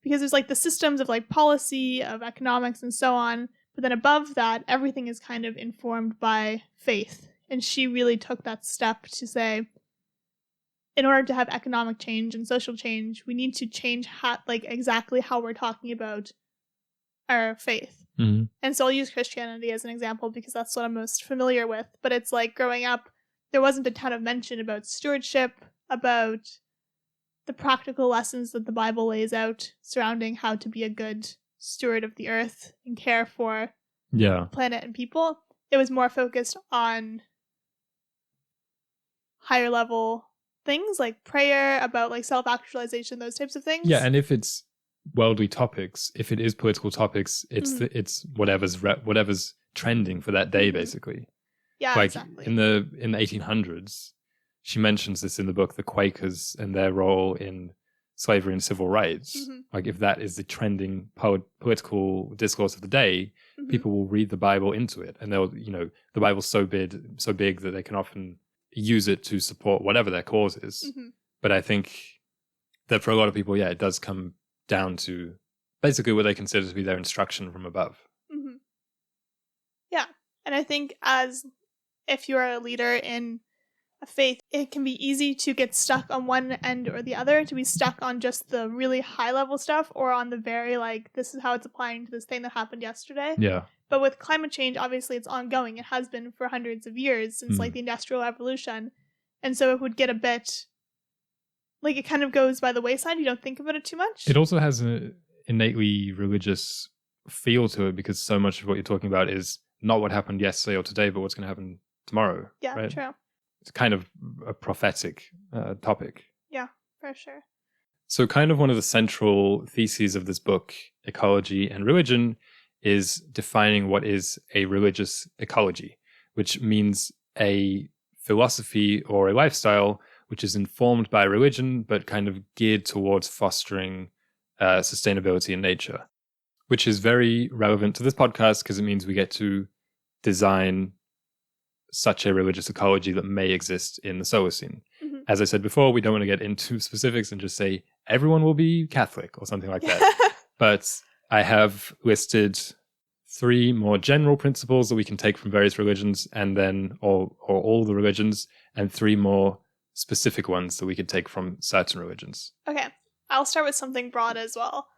because there's like the systems of like policy, of economics and so on, but then above that, everything is kind of informed by faith. And she really took that step to say, in order to have economic change and social change, we need to change exactly how we're talking about our faith. Mm-hmm. And so I'll use Christianity as an example because that's what I'm most familiar with. But it's like growing up, there wasn't a ton of mention about stewardship, about the practical lessons that the Bible lays out surrounding how to be a good steward of the earth and care for the planet and people. It was more focused on higher level things like prayer, about like self-actualization, those types of things. Yeah, and if it's worldly topics, if it is political topics, it's it's whatever's trending for that day, basically. Yeah, like exactly. in the 1800s, she mentions this in the book, the Quakers and their role in slavery and civil rights. Mm-hmm. Like if that is the trending political discourse of the day, people will read the Bible into it, and they'll, the Bible's so big that they can often use it to support whatever their cause is. But I think that for a lot of people, it does come down to basically what they consider to be their instruction from above. Yeah, and I think as if you are a leader in a faith, it can be easy to get stuck on one end or the other, to be stuck on just the really high level stuff or on the very this is how it's applying to this thing that happened yesterday. Yeah. But with climate change, obviously it's ongoing. It has been for hundreds of years since the Industrial Revolution. And so it would get a bit it kind of goes by the wayside. You don't think about it too much. It also has an innately religious feel to it, because so much of what you're talking about is not what happened yesterday or today, but what's going to happen tomorrow. Yeah, right? True. It's kind of a prophetic topic. Yeah, for sure. So kind of one of the central theses of this book, Ecology and Religion, is defining what is a religious ecology, which means a philosophy or a lifestyle which is informed by religion, but kind of geared towards fostering sustainability in nature, which is very relevant to this podcast because it means we get to design such a religious ecology that may exist in the solar scene. As I said before, we don't want to get into specifics and just say everyone will be Catholic or something like that. But I have listed 3 more general principles that we can take from various religions, and then or all the religions, and 3 more specific ones that we could take from certain religions. Okay, I'll start with something broad as well,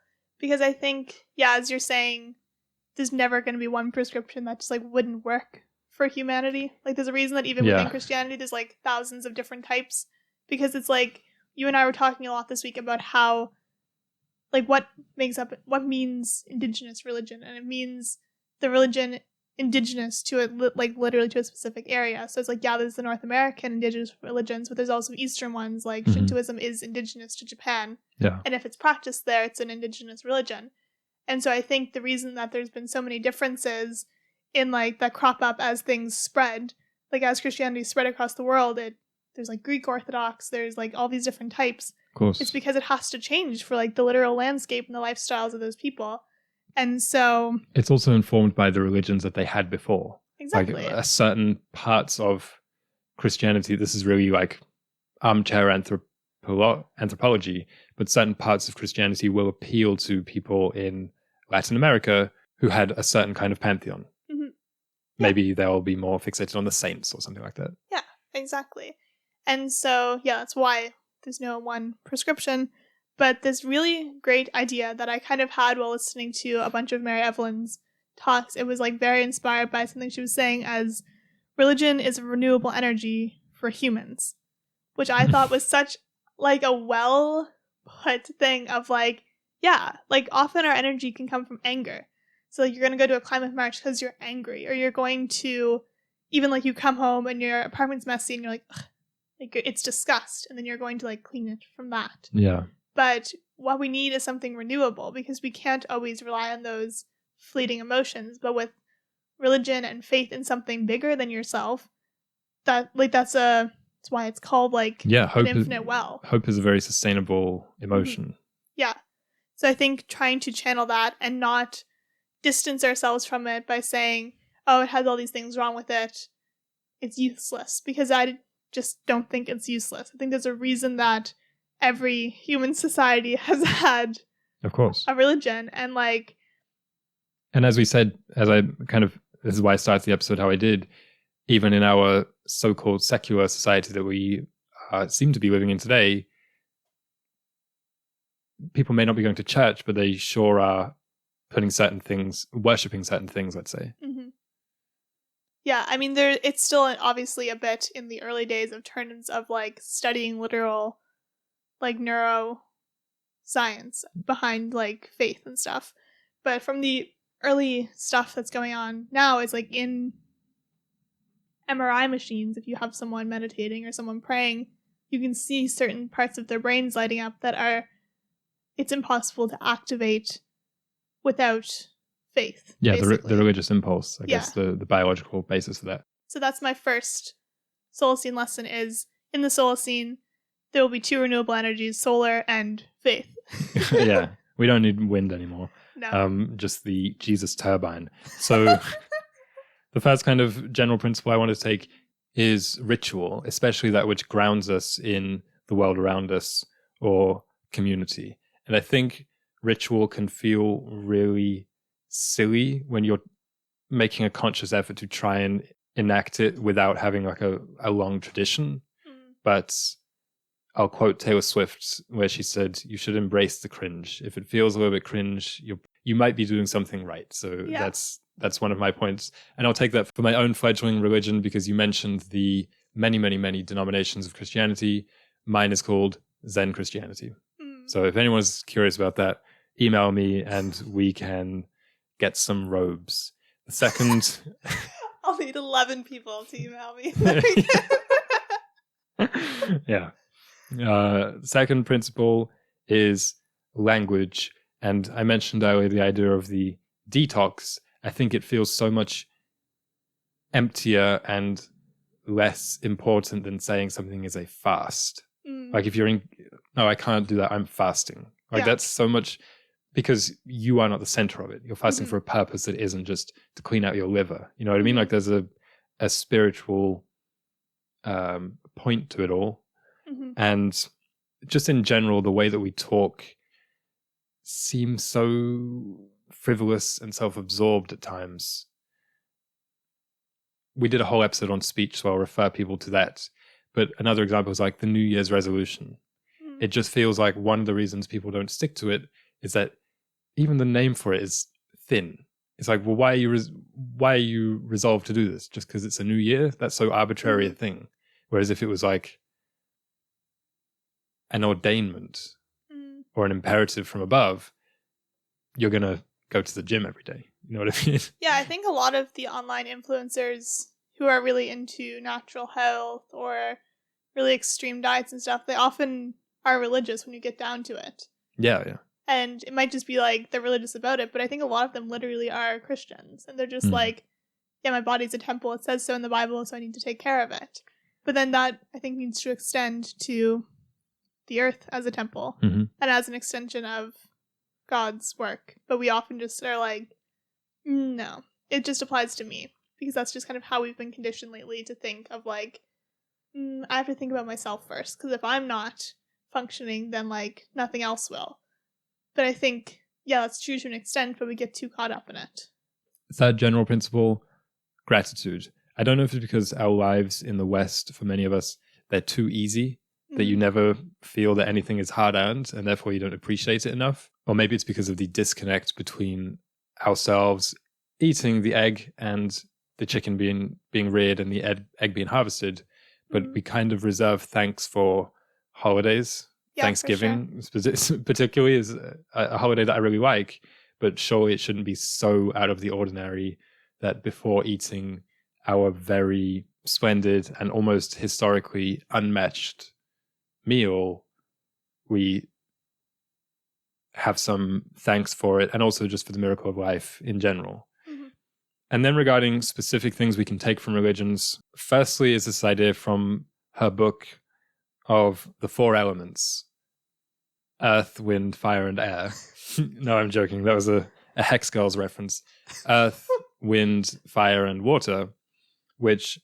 because I think, as you're saying, there's never going to be one prescription that just wouldn't work for humanity. There's a reason that even within Christianity there's thousands of different types, because it's you and I were talking a lot this week about how what means indigenous religion, and it means the religion indigenous to it, literally to a specific area. So it's there's the North American indigenous religions, but there's also Eastern ones, Shintoism is indigenous to Japan. Yeah. And if it's practiced there, it's an indigenous religion. And so I think the reason that there's been so many differences in that crop up as things spread, as Christianity spread across the world, there's Greek Orthodox, there's all these different types. Of course. It's because it has to change for the literal landscape and the lifestyles of those people. And so it's also informed by the religions that they had before. Exactly. Certain parts of Christianity, this is really armchair anthropology, but certain parts of Christianity will appeal to people in Latin America who had a certain kind of pantheon. Maybe they'll be more fixated on the saints or something like that. Yeah, exactly. And so, that's why there's no one prescription. But this really great idea that I kind of had while listening to a bunch of Mary Evelyn's talks, it was very inspired by something she was saying as religion is a renewable energy for humans, which I thought was such a well put thing of often our energy can come from anger. So you're going to go to a climate march because you're angry, or you're going to even you come home and your apartment's messy and you're ugh, it's disgust, and then you're going to clean it from that. Yeah. But what we need is something renewable, because we can't always rely on those fleeting emotions. But with religion and faith in something bigger than yourself, that's why it's called hope an infinite well. Hope is a very sustainable emotion. Yeah. So I think trying to channel that and not distance ourselves from it by saying, oh, it has all these things wrong with it, it's useless, because I just don't think it's useless. I think there's a reason that every human society has had Of course. a religion. And like, and as we said, this is why I started the episode how I did, even in our so-called secular society that we seem to be living in today, people may not be going to church, but they sure are worshipping certain things, let's say. Mm-hmm. Yeah, I mean, it's still obviously a bit in the early days of terms of like studying literal, like neuroscience behind like faith and stuff. But from the early stuff that's going on now is like in MRI machines, if you have someone meditating or someone praying, you can see certain parts of their brains lighting up that it's impossible to activate without faith. Yeah, the religious impulse, I guess, the biological basis for that. So that's my first Solacene lesson is, in the Solacene, there will be two renewable energies, solar and faith. Yeah, we don't need wind anymore. No. Just the Jesus turbine. So the first kind of general principle I want to take is ritual, especially that which grounds us in the world around us or community. And I think ritual can feel really silly when you're making a conscious effort to try and enact it without having like a long tradition. But I'll quote Taylor Swift where she said, you should embrace the cringe. If it feels a little bit cringe, you might be doing something right. So that's one of my points. And I'll take that for my own fledgling religion, because you mentioned the many, many, many denominations of Christianity. Mine is called Zen Christianity. So if anyone's curious about that, email me and we can get some robes. The second... I'll need 11 people to email me. Yeah. Second principle is language. And I mentioned earlier the idea of the detox. I think it feels so much emptier and less important than saying something is a fast. Like if you're no, I can't do that, I'm fasting. Like that's so much, because you are not the center of it. You're fasting for a purpose that isn't just to clean out your liver. You know what I mean? Like there's a spiritual point to it all. And just in general, the way that we talk seems so frivolous and self-absorbed at times. We did a whole episode on speech, so I'll refer people to that. But another example is like the New Year's resolution. It just feels like one of the reasons people don't stick to it is that even the name for it is thin. It's like, well, why are you resolved to do this? Just because it's a new year? That's so arbitrary a thing. Whereas if it was like an ordainment or an imperative from above, you're going to go to the gym every day. You know what I mean? Yeah, I think a lot of the online influencers who are really into natural health or really extreme diets and stuff, they often are religious when you get down to it. Yeah. And it might just be like they're religious about it, but I think a lot of them literally are Christians. And they're just like, yeah, my body's a temple. It says so in the Bible, so I need to take care of it. But then that, I think, needs to extend to the earth as a temple and as an extension of God's work. But we often just are like, no, it just applies to me. Because that's just kind of how we've been conditioned lately to think of like, I have to think about myself first. Because if I'm not functioning, then like nothing else will. But I think, yeah, that's true to an extent, but we get too caught up in it. Third general principle, gratitude. I don't know if it's because our lives in the West, for many of us, they're too easy, that you never feel that anything is hard-earned, and therefore you don't appreciate it enough. Or maybe it's because of the disconnect between ourselves eating the egg and the chicken being reared and the egg being harvested. But we kind of reserve thanks for holidays. Yeah, Thanksgiving, particularly, is a holiday that I really like, but surely it shouldn't be so out of the ordinary that before eating our very splendid and almost historically unmatched meal, we have some thanks for it, and also just for the miracle of life in general. And then regarding specific things we can take from religions, firstly is this idea from her book of the four elements: earth, wind, fire, and air. No, I'm joking. That was a Hex Girls reference. Earth, wind, fire, and water, which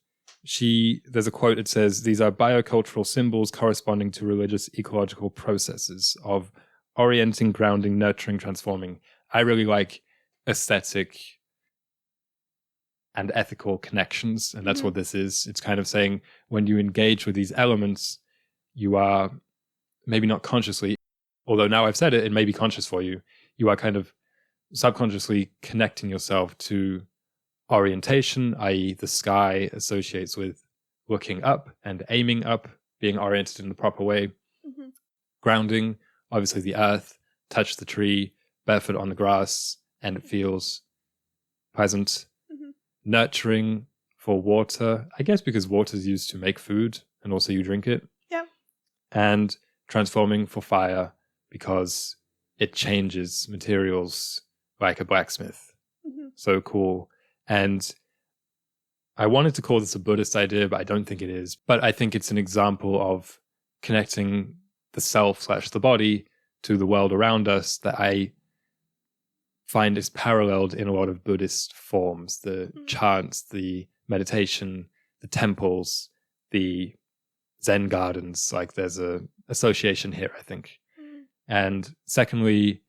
there's a quote, it says, these are biocultural symbols corresponding to religious ecological processes of orienting, grounding, nurturing, transforming. I really like aesthetic and ethical connections, and that's what this is. It's kind of saying when you engage with these elements, you are maybe not consciously, although now I've said it, it may be conscious for you. You are kind of subconsciously connecting yourself to orientation, i.e. the sky associates with looking up and aiming up, being oriented in the proper way. Grounding, obviously the earth, touch the tree, barefoot on the grass, and it feels pleasant. Nurturing for water, I guess because water is used to make food and also you drink it. Yeah. And transforming for fire because it changes materials like a blacksmith. So cool. And I wanted to call this a Buddhist idea, but I don't think it is. But I think it's an example of connecting the self / the body to the world around us that I find is paralleled in a lot of Buddhist forms. The chants, the meditation, the temples, the Zen gardens. Like there's a association here, I think. And secondly,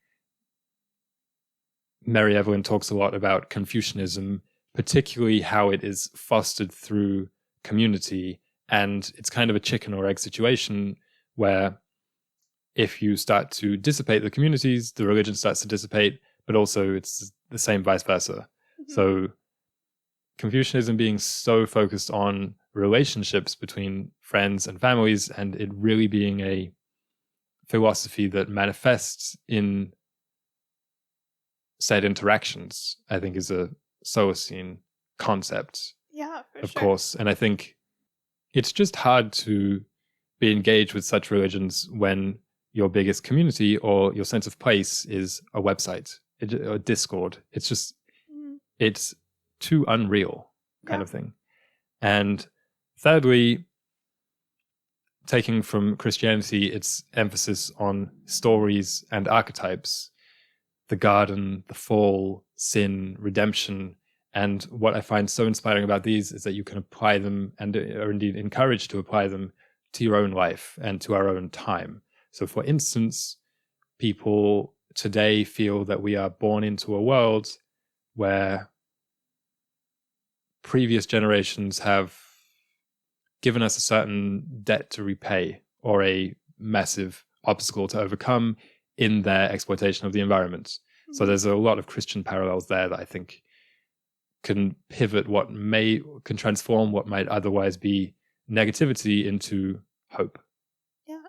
Mary Evelyn talks a lot about Confucianism, particularly how it is fostered through community. And it's kind of a chicken or egg situation where if you start to dissipate the communities, the religion starts to dissipate, but also it's the same vice versa. So Confucianism being so focused on relationships between friends and families, and it really being a philosophy that manifests in said interactions, I think is a Solacene concept. Yeah, of course. And I think it's just hard to be engaged with such religions when your biggest community or your sense of place is a website or Discord. It's just, it's too unreal kind of thing. And thirdly, taking from Christianity, its emphasis on stories and archetypes, the garden, the fall, sin, redemption. And what I find so inspiring about these is that you can apply them and are indeed encouraged to apply them to your own life and to our own time. So for instance, people today feel that we are born into a world where previous generations have given us a certain debt to repay or a massive obstacle to overcome in their exploitation of the environment. So there's a lot of Christian parallels there that I think can pivot can transform what might otherwise be negativity into hope. Yeah.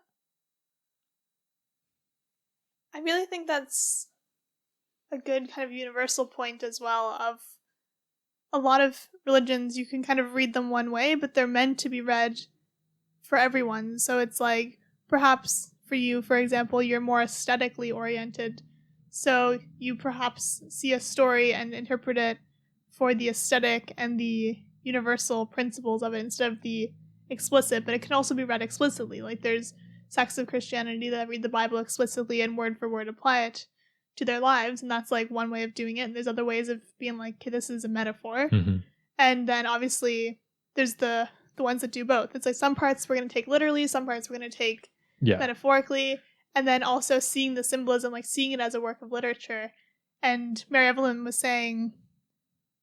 I really think that's a good kind of universal point as well of a lot of religions, you can kind of read them one way, but they're meant to be read for everyone. So it's like, perhaps for you, for example, you're more aesthetically oriented. So you perhaps see a story and interpret it for the aesthetic and the universal principles of it instead of the explicit, but it can also be read explicitly. Like there's sects of Christianity that read the Bible explicitly and word for word apply it to their lives, and that's like one way of doing it. And there's other ways of being like, okay, this is a metaphor. And then obviously there's the ones that do both. It's like some parts we're going to take literally, some parts we're going to take metaphorically, and then also seeing the symbolism, like seeing it as a work of literature. And Mary Evelyn was saying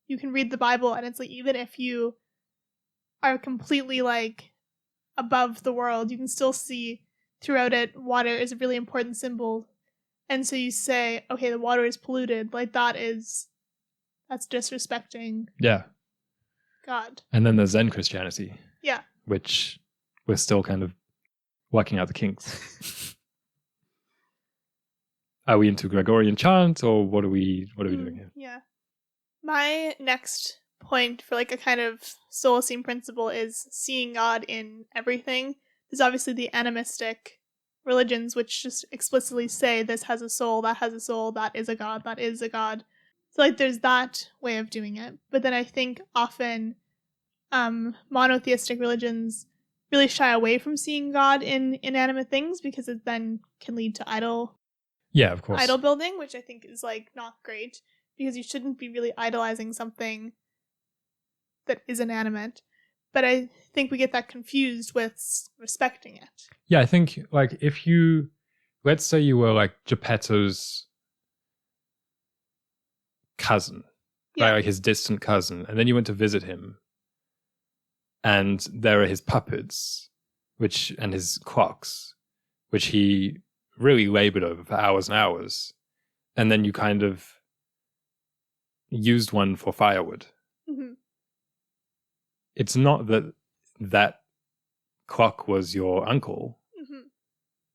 you can read the Bible and it's like, even if you are completely like above the world, you can still see throughout it water is a really important symbol. And so you say, okay, the water is polluted. Like that's disrespecting God. And then there's Zen Christianity. Yeah. Which we're still kind of working out the kinks. Are we into Gregorian chant or what are we doing here? Yeah. My next point for like a kind of Solacene principle is seeing God in everything. There's obviously the animistic religions which just explicitly say this has a soul, that has a soul, that is a god, that is a god. So like there's that way of doing it. But then I think often monotheistic religions really shy away from seeing God in inanimate things because it then can lead to idol building, which I think is like not great because you shouldn't be really idolizing something that is inanimate. But I think we get that confused with respecting it. Yeah, I think like if you let's say you were like Geppetto's cousin, right? Like his distant cousin, and then you went to visit him, and there are his puppets, and his clocks, which he really labored over for hours and hours, and then you kind of used one for firewood. Mm-hmm. It's not that clock was your uncle, mm-hmm.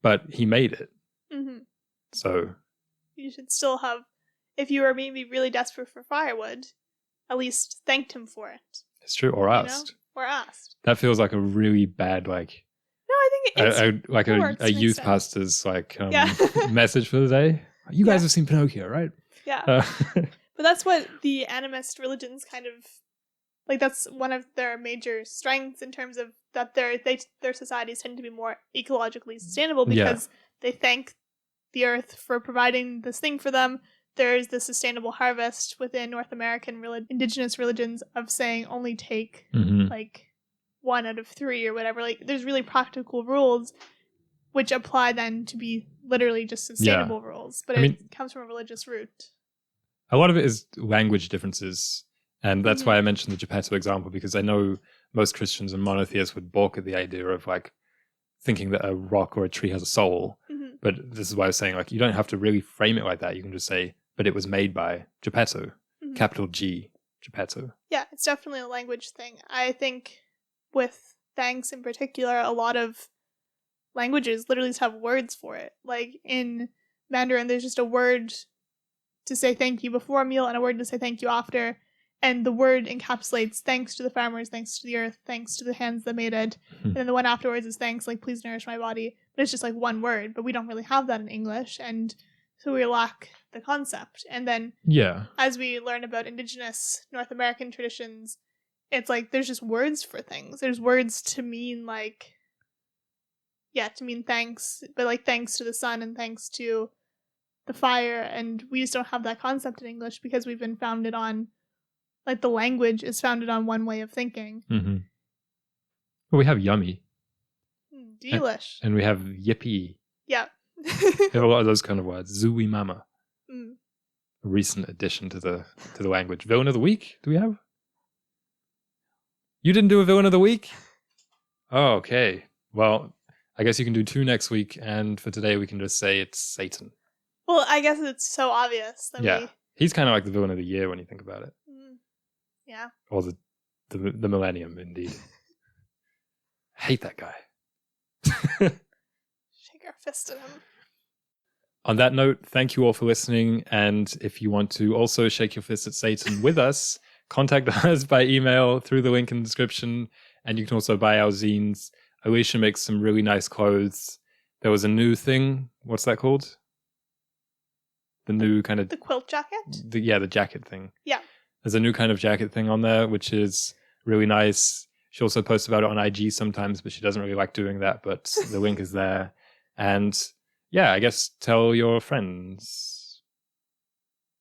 but he made it. Mm-hmm. So you should still have, if you were maybe really desperate for firewood, at least thanked him for it. It's true, or asked. Or asked. That feels like a really bad, like... No, I think it's... a youth pastor's, like, yeah. message for the day. You guys have seen Pinocchio, right? Yeah. But that's what the animist religions kind of... Like, that's one of their major strengths in terms of that their societies tend to be more ecologically sustainable because they thank the earth for providing this thing for them. There's the sustainable harvest within North American indigenous religions of saying only take like 1 out of 3 or whatever. Like, there's really practical rules which apply then to be literally just sustainable rules. But it comes from a religious root. A lot of it is language differences. And that's why I mentioned the Geppetto example, because I know most Christians and monotheists would balk at the idea of like thinking that a rock or a tree has a soul. Mm-hmm. But this is why I was saying, like, you don't have to really frame it like that. You can just say, but it was made by Geppetto, capital G, Geppetto. Yeah, it's definitely a language thing. I think with thanks in particular, a lot of languages literally just have words for it. Like in Mandarin, there's just a word to say thank you before a meal and a word to say thank you after. And the word encapsulates thanks to the farmers, thanks to the earth, thanks to the hands that made it. And then the one afterwards is thanks, like, please nourish my body. But it's just like one word, but we don't really have that in English. And so we lack the concept. And then as we learn about indigenous North American traditions, it's like there's just words for things. There's words to mean like, to mean thanks, but like thanks to the sun and thanks to the fire. And we just don't have that concept in English because we've been founded on, like, the language is founded on one way of thinking. Mm-hmm. Well, we have yummy. Delish. And we have yippee. Yeah. We have a lot of those kind of words. Zooey mama. A recent addition to the language. Villain of the week, do we have? You didn't do a villain of the week? Oh, okay. Well, I guess you can do 2 next week, and for today we can just say it's Satan. Well, I guess it's so obvious that he's kind of like the villain of the year when you think about it. Yeah. Or the millennium, indeed. I hate that guy. Shake our fist at him. On that note, thank you all for listening. And if you want to also shake your fist at Satan with us, contact us by email through the link in the description. And you can also buy our zines. Alicia makes some really nice clothes. There was a new thing. What's that called? The new kind of... The quilt jacket? The jacket thing. Yeah. There's a new kind of jacket thing on there, which is really nice. She also posts about it on IG sometimes, but she doesn't really like doing that. But the link is there. And I guess tell your friends.